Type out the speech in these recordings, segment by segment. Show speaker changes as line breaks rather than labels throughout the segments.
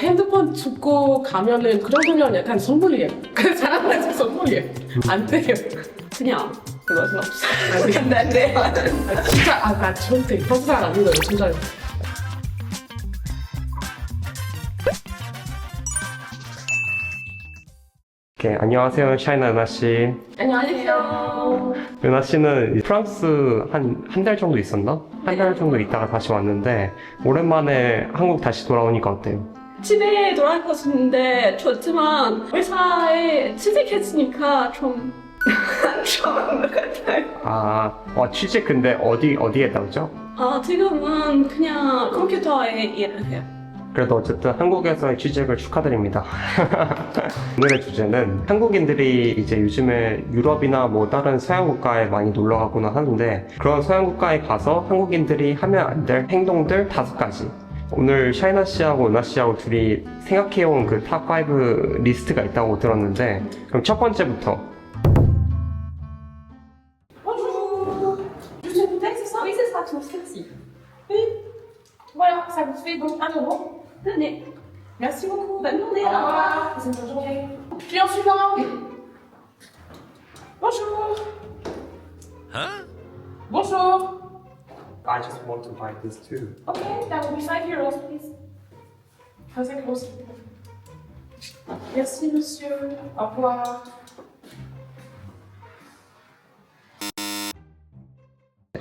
핸드폰 죽고 가면은 그 정도면 약간 선물이에요. 그 사람한테 선물이에요. 안 돼요.
그냥 그럴 수 없어.
아니,
근데 안 돼요.
진짜 나 절대 그런 사람 안 믿어요. 진짜요.
네, 안녕하세요, 샤이나 은하 씨.
안녕하세요.
은하 씨는 프랑스 한 달 정도 있었나? 한 달 정도 있다가 다시 왔는데 오랜만에 한국 다시 돌아오니까 어때요?
집에 돌아갈 것인데 좋지만 회사에 취직했으니까 좀 좋은 것 같아요.
취직 근데 어디에 따오죠?
지금은 그냥 컴퓨터에 일을 해요.
그래도 어쨌든 한국에서의 취직을 축하드립니다. 오늘의 주제는 한국인들이 이제 요즘에 유럽이나 뭐 다른 서양 국가에 많이 놀러 가거나 하는데 그런 서양 국가에 가서 한국인들이 하면 안 될 행동들 5가지. 오늘 샤이나 씨하고 은하 씨하고 둘이 생각해온 그 탑 5 리스트가 있다고 들었는데 그럼 첫 번째부터
Bonjour, je suis peut-être ce service sera tout ceci. Oui, voilà, ça vous fait donc 1 euro.
네.
Merci beaucoup.
bonne journée.
Au revoir, passez une bonne journée. Client suivant. Bonjour. Bonjour.
I just want to buy this too.
Okay, that will be 5 euros, please. 5 euros. Merci, monsieur. Au revoir.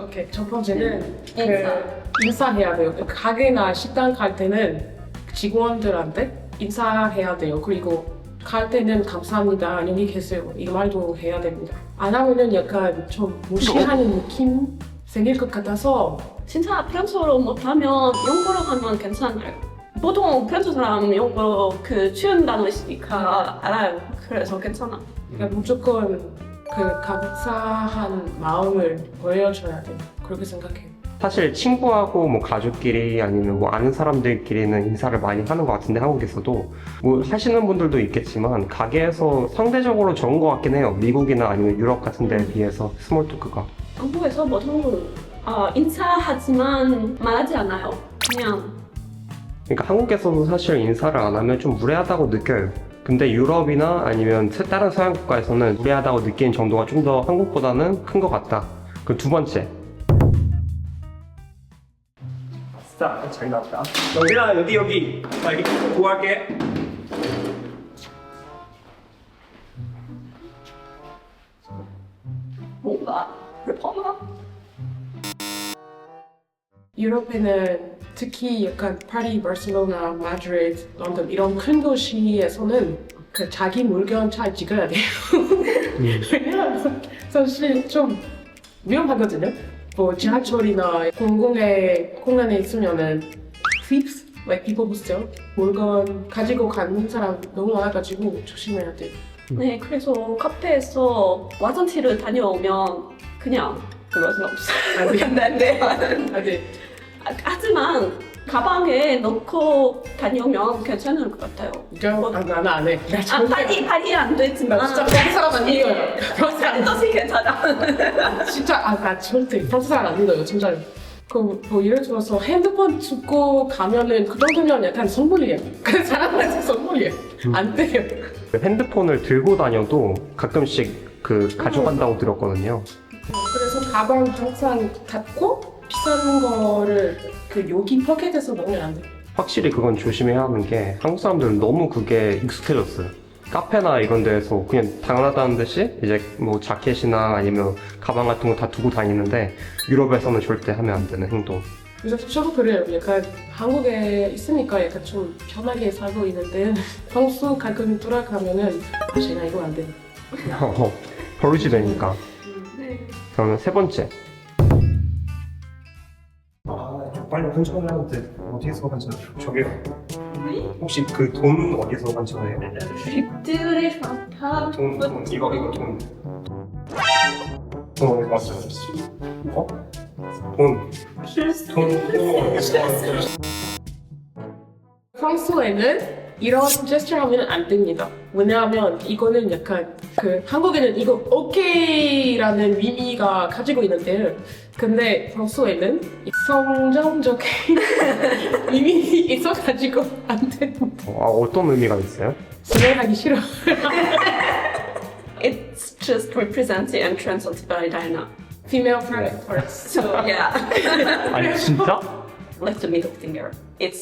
오케이, 첫 번째는 인사해야 돼요. 가게나 식당 갈 때는 직원들한테 인사해야 돼요. 그리고 갈 때는 감사합니다, 안녕히 계세요, 이 말도 해야 됩니다. 안 하면은 약간 좀 무시하는 느낌 생길 것 같아서.
진짜 프랑스어로 못하면 영어로 하면 괜찮아요. 보통 프랑스 사람 영어로 쉬운 단어 있으니까 알아요. 그래서 괜찮아.
그러니까 무조건 그 감사한 마음을 보여줘야 돼요. 그렇게 생각해요.
사실 친구하고 뭐 가족끼리 아니면 뭐 아는 사람들끼리는 인사를 많이 하는 것 같은데 한국에서도 뭐 하시는 분들도 있겠지만 가게에서 상대적으로 적은 것 같긴 해요. 미국이나 아니면 유럽 같은 데에 비해서 스몰 토크가.
한국에서 보통 인사하지만 말하지 않아요. 그냥
그러니까 한국에서도 사실 인사를 안 하면 좀 무례하다고 느껴요. 근데 유럽이나 아니면 다른 서양 국가에서는 무례하다고 느끼는 정도가 좀 더 한국보다는 큰 것 같다. 그 두 번째. 자, 잘 나왔다. 영빈아, 여기. 나 여기 구할게.
뭔가 불편하?
유럽에는 특히 약간 파리, 바르셀로나, 마드리드, 런던 이런 큰 도시에서는 그 자기 물건 잘 찍어야 돼요. 왜냐면 사실 좀 위험하거든요. 뭐 지하철이나 공간에 있으면은 thieves, like people who steal, 물건 가지고 가는 사람 너무 많아가지고 조심해야 돼요.
네, 그래서 카페에서 화장실을 다녀오면 그냥 그럴 수 없어.
안 돼.
근데 안 돼요.
아, 네.
하지만 가방에 넣고 다녀오면 괜찮을 것 같아요.
나는 안 해. 나 절대
팔이 안 되지만
나 진짜 그런 사람 안 믿어요. 그런 사람
뜻이 괜찮아.
진짜 나 절대 그런 사람 안 믿어요. 진짜로. 뭐 예를 들어서 핸드폰 죽고 가면은 그 정도면 약간 선물이에요. 그 사람한테 선물이에요. 안 돼요.
핸드폰을 들고 다녀도 가끔씩 가져간다고 들었거든요.
그래서 가방 항상 닫고 비싼 거를 여기 포켓에서 넣으면 안 돼요.
확실히 그건 조심해야 하는 게 한국 사람들은 너무 그게 익숙해졌어요. 카페나 이런 데에서 그냥 당연하다는 듯이 이제 뭐 자켓이나 아니면 가방 같은 거 다 두고 다니는데 유럽에서는 절대 하면 안 되는 행동.
그래서 저도 그래요. 약간 한국에 있으니까 약간 좀 편하게 살고 있는데 평소 가끔 돌아가면은 제가 이거 안 돼요.
버릇이 되니까.
네.
그러면 세 번째. 빨리 환전을 하는데 어디서 환전해요? 저기요. 혹시 그 돈 어디서 환전해요?
빅들이 많다.
돈 이거 돈. 돈 어디 갔어요? 어? 돈 어디서 왔어요?
평소에는 이런 제스처 하면 안 됩니다. 왜냐하면 이거는 약간 그 한국에는 이거 오케이라는 의미가 가지고 있는데 근데 평소에는 성정적인 의미 있어가지고 안 됩니다.
어떤 의미가 있어요?
진행하기 싫어.
It's just represents the entrance of Varadina.
Female private parts.
So yeah,
아니 진짜?
like the middle finger. It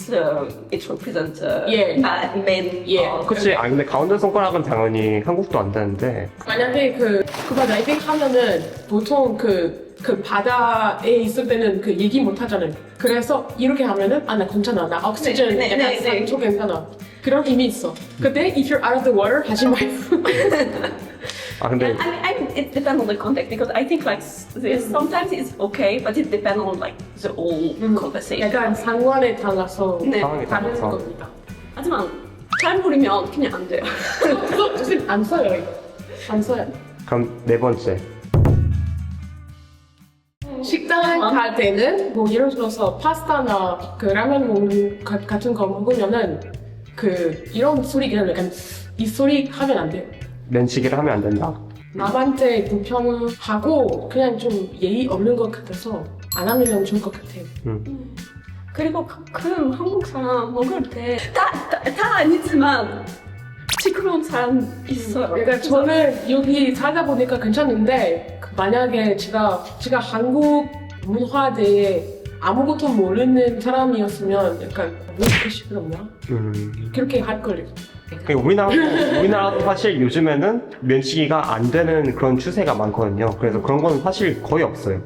represents
Yeah.
men.
Yeah.
그치. 아니 근데 가운데 손가락은 당연히 한국도 안 되는데
만약에 그거 다이빙 하면은 보통 그 바다에 있을 때는 그 얘기 못 하잖아요. 그래서 이렇게 하면은 아 나 괜찮아 나 옥시전
네,
약간
네, 네.
상처 괜찮아 그런 의미 있어. 근데 if you're out of the water 하지 말고.
아 근데
I mean, it depends on the context because I think like sometimes it's okay, but it depends on like the whole conversation.
약간 상황에 달라서
네.
상황에
다른
따라서
겁니다.
하지만 잘 모르면 그냥 안 돼요.
그거 선생님 안 써요 이거. 안 써요.
그럼 네 번째
식당 갈 때는 뭐 예를 들어서 파스타나 그 라면 먹는 같은 거 먹으면은 그 이런 소리 그냥 약간 이 소리 하면 안 돼요.
면치기를 하면 안 된다.
남한테 불평하고 그냥 좀 예의 없는 것 같아서 안 하면 좋을 것 같아요.
그리고 가끔 한국 사람 먹을 때 다 아니지만 시끄러운 사람 있어요.
그러니까 저는 여기 살다 보니까 괜찮은데 만약에 제가 한국 문화에 대해 아무것도 모르는 사람이었으면 약간 왜 이렇게 시끄럽냐? 그렇게 할 걸요.
우리나라도 사실 요즘에는 면치기가 안 되는 그런 추세가 많거든요. 그래서 그런 건 사실 거의 없어요.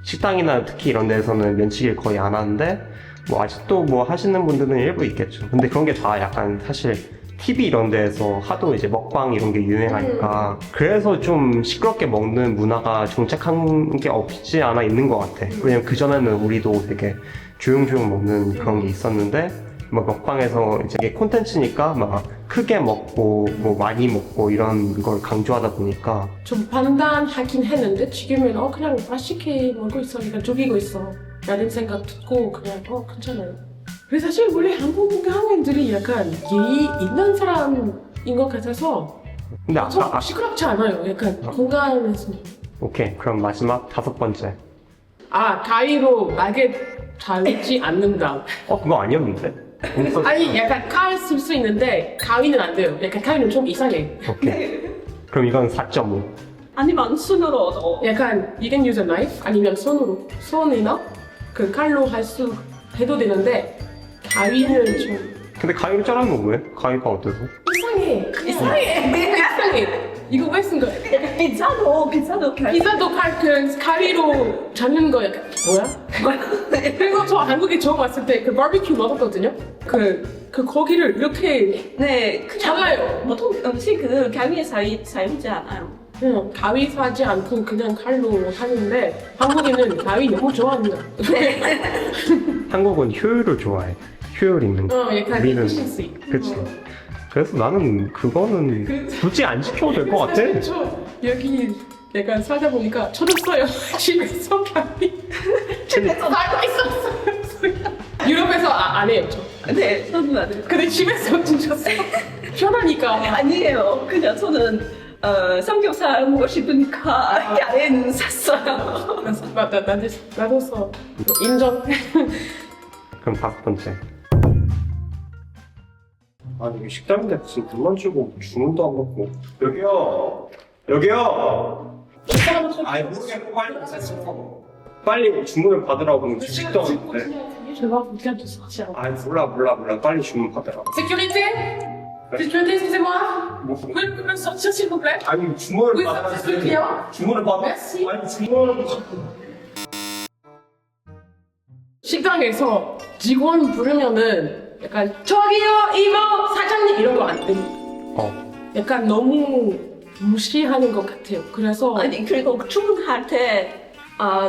식당이나 특히 이런 데서는 면치기를 거의 안 하는데 뭐 아직도 뭐 하시는 분들은 일부 있겠죠. 근데 그런 게 다 약간 사실 TV 이런 데에서 하도 이제 먹방 이런 게 유행하니까 그래서 좀 시끄럽게 먹는 문화가 정착한 게 없지 않아 있는 것 같아. 왜냐면 그전에는 우리도 되게 조용조용 먹는 그런 게 있었는데 뭐 먹방에서 이제 이게 콘텐츠니까 막 크게 먹고 뭐 많이 먹고 이런 걸 강조하다 보니까
좀 판단하긴 했는데 지금은 그냥 맛있게 먹고 있어, 그러니까 죽이고 있어 라는 생각 듣고 그냥 괜찮아요. 그래서 사실 원래 한국인들이 약간 예의 있는 사람인 것 같아서
근데
시끄럽지 않아요. 약간 건강해서.
오케이 그럼 마지막 다섯 번째
가위로 날개 자르지 않는다.
그거 아니었는데?
아니 약간 칼 쓸 수 있는데 가위는 안 돼요. 약간 가위는 좀 이상해.
오케이 그럼 이건 4.5
아니면 손으로 얻어.
약간 you can use a knife 아니면 손이나 그 칼로 해도 되는데 가위는 좀
근데 가위로 자르면 왜? 가위가 어때서?
이상해. 이상해. 이거 왜 쓴 거야?
피자도
피자도 그 가위로 자르는 거 약간 뭐야? 그리고 저 한국에 처음 왔을 때 그 바비큐 먹었거든요. 그 고기를 이렇게
네,
잘라요.
보통 음식 그 가위에 사용하지 않아요.
그냥 가위 사지 않고 그냥 칼로 하는데 한국에는 가위 너무 좋아합니다.
한국은 효율을 좋아해. 효율 있는 거.
약간
우리는
efficiency.
그치. 그래서 나는 그거는 굳이 안 지켜도 될 것 같아.
사실 저 여기 약간 살다 보니까 쳐졌어요. 집에서 가위. 집에서 살고 있었어요. 유럽에서 안 해요 저.
네, 저는 안 해요.
근데 집에서 찢었어요. 편하니까.
아니에요. 그냥 저는 삼겹살 먹고 싶으니까 야외는 샀어요.
나도 써. 인정.
그럼 다섯 번째. 아니 이게 식당인데 무슨 돈만 주고 주문도 안 받고. 여기요. 아니 모르겠고 빨리 주문을 받으라고 식도 하는데.
제가 웃겨줘서 진짜.
아니 몰라 빨리 주문 받으라고.
Sécurité? Sécurité, excusez-moi.
뭐,
Vous pouvez me sortir s'il vous plaît?
아니 주문을
Oui,
받아야지.
c'est le client.
주문을 받아.
Merci.
아니 주문을 받아.
식당에서 직원 부르면은 약간 저기요 이모 사장님 이런 거 안 됩니다. 약간 너무 무시하는 것 같아요. 그래서
아니 그리고 주문할 때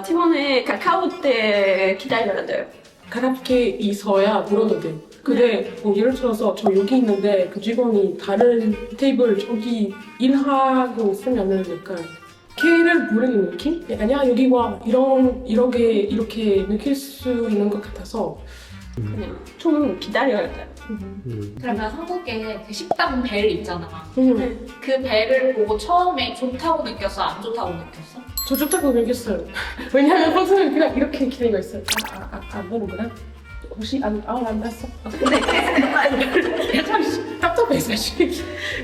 팀원에 가까울 때 기다려야 돼요.
가깝게 있어야 물어도 돼요. 근데 뭐 예를 들어서 저 여기 있는데 그 직원이 다른 테이블 저기 일하고 있으면은 약간 걔를 부르는 느낌? 약간 야 여기 와 이렇게 느낄 수 있는 것 같아서
그냥 좀 기다려야 돼요.
그러면 한국에 그 식당 벨 있잖아.
음.
그 벨을 보고 처음에 좋다고 느꼈어? 안 좋다고 느꼈어?
저 좋다고 얘기했어요. 왜냐면 평소에 그냥 이렇게 기다리고 있어요. 안 보는구나. 혹시 안 봤어? 참 답답해 사실.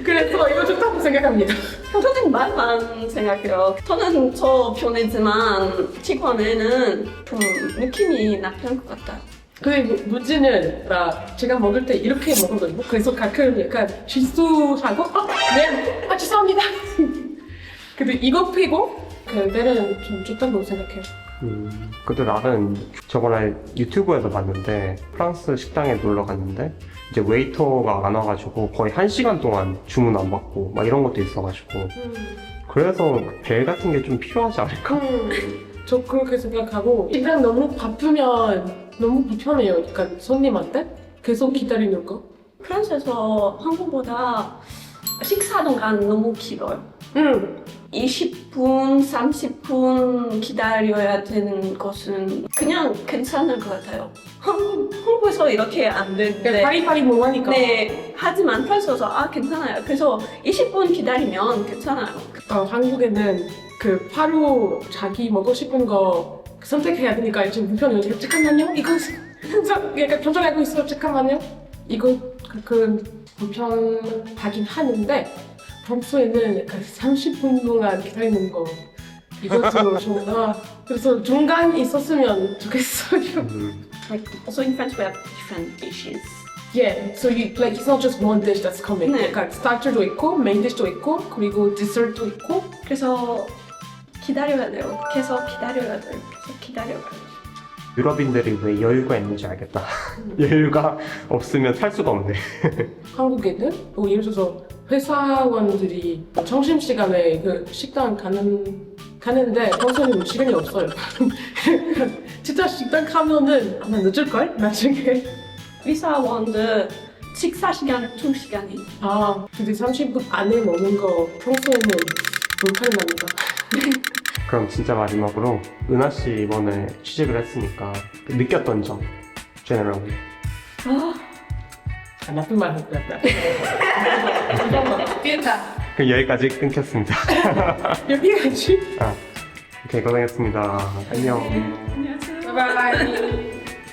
그래서 이거 좋다고 생각합니다.
저는 말만 생각해요. 저는 저 편이지만 직원에는 좀 느낌이 나쁜 것 같아요.
근데 문제는 제가 먹을 때 이렇게 먹거든요. 그래서 가끔 약간 실수하고 네, 죄송합니다. 근데 이거 빼고 그때는 좀 좋다고 생각해요.
근데 나는 저번에 유튜브에서 봤는데 프랑스 식당에 놀러 갔는데 이제 웨이터가 안 와가지고 거의 1시간 동안 주문 안 받고 막 이런 것도 있어가지고 그래서 벨 같은 게 좀 필요하지 않을까?
저 그렇게 생각하고 일단 너무 바쁘면 너무 불편해요. 그러니까 손님한테 계속 기다리는 거.
프랑스에서 한국보다 식사 동안 너무 길어요. 20분, 30분 기다려야 되는 것은 그냥 괜찮을 것 같아요. 한국에서 이렇게 안 되는데.
파리파리 뭐 하니까.
네, 하지만 프랑스에서 괜찮아요. 그래서 20분 기다리면 괜찮아요.
한국에는 그 바로 자기 먹고 싶은 거 선택해야 되니까 좀 불편해요. 잠깐만요. 이거 약간 결정하고 있어요. 잠깐만요. 이거 그 불편하긴 하는데 평소에는 약간 30분 동안 기다리는 거 이것도 좀 그래서 중간 있었으면 좋겠어요.
Like, also in French we have different dishes.
Yeah, so it's not just one dish that's coming.
네.
약간 스타터도 있고, 메인 디시도 있고, 그리고 디저트도 있고.
그래서 기다려야 돼요. 계속 기다려야 돼요. 계속 기다려야 돼요.
유럽인들이 왜 여유가 있는지 알겠다. 여유가 없으면 살 수가 없네.
한국에는 뭐 예를 들어서 회사원들이 점심시간에 그 식당 가는데 평소에는 시간이 없어요. 진짜 식당 가면은 아마 늦을걸? 나중에.
회사원들 식사 시간 2시간이.
근데 30분 안에 먹는 거 평소에는 불편합니다.
그럼 진짜 마지막으로 은하 씨 이번에 취직을 했으니까 느꼈던 점, generally.
나쁜 말 할 거야.
그럼 여기까지 끊겠습니다.
여기까지.
오케이, 고생했습니다. 안녕.
안녕하세요.
바이바이.